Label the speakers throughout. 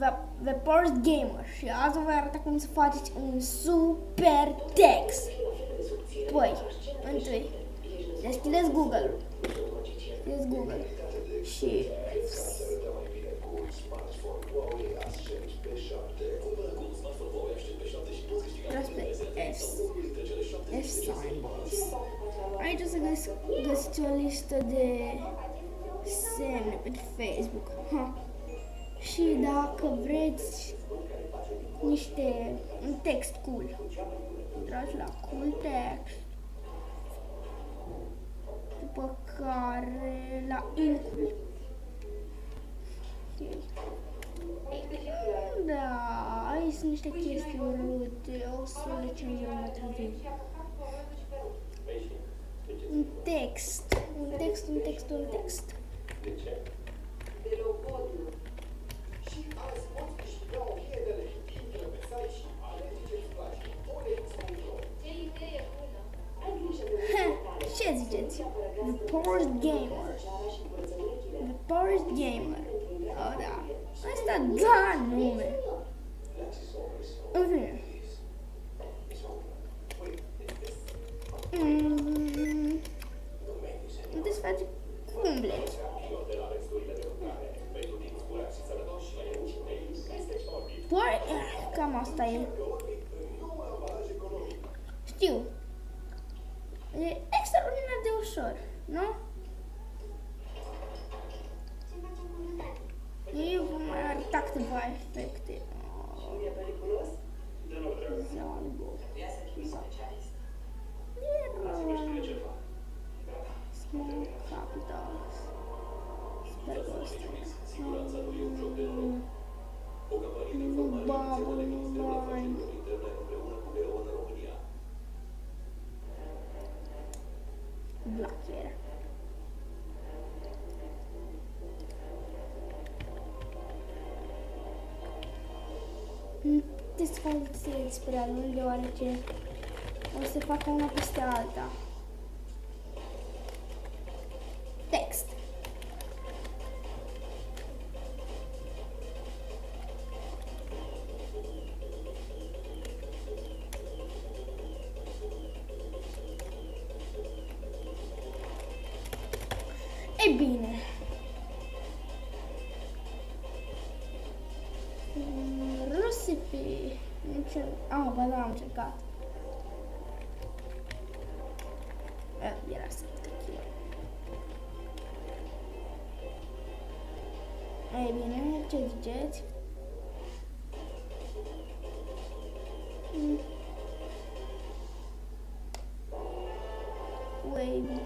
Speaker 1: la The Porsche Gamer și azi vă voi arăta cum să faceți un super text. Păi, întâi, deschideți Google și dați pe F symbols. Aici o să găsiți o listă de semne pe Facebook. Și dacă vreți un text cool, intrați la cool text, după care la incool. Da, aici sunt niște chestii urâte, o să le cenzurăm mai târziu. Un text. Ce ziceți? The Porsche Gamer. Oh, da. Asta da nume. În fine. Puteți face cum vreți. Cam asta e. Știu. E extraordinar de ușor, nu? Eu vă mai arăta câteva efecte. Zango. Small capitals. Sper că ăsta. Bubble line. Blocchiere. Puteți să faceți prea lung, deoarece o să facă una peste alta. Text. E bine. Recipe. Ba da, am încercat. Era să zic. Ei bine, ce ziceți? Wavy.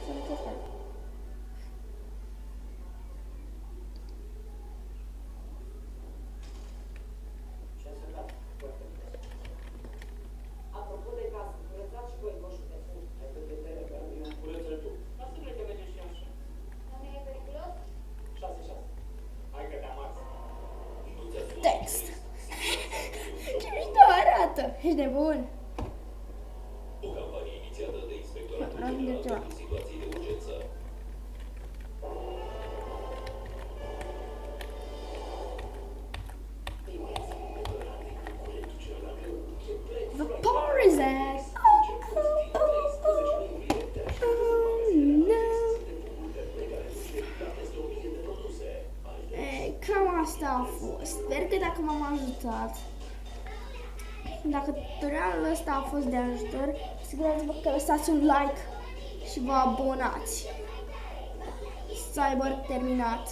Speaker 1: Să încercăm. Text. Ce mișto arată! Ești nebun! Nu de ceva. The power is at. Cam asta a fost. Sper că dacă m-am ajutat, dacă tutorialul ăsta a fost de ajutor, asigurați-vă că lăsați un like și vă abonați. Cyber terminat.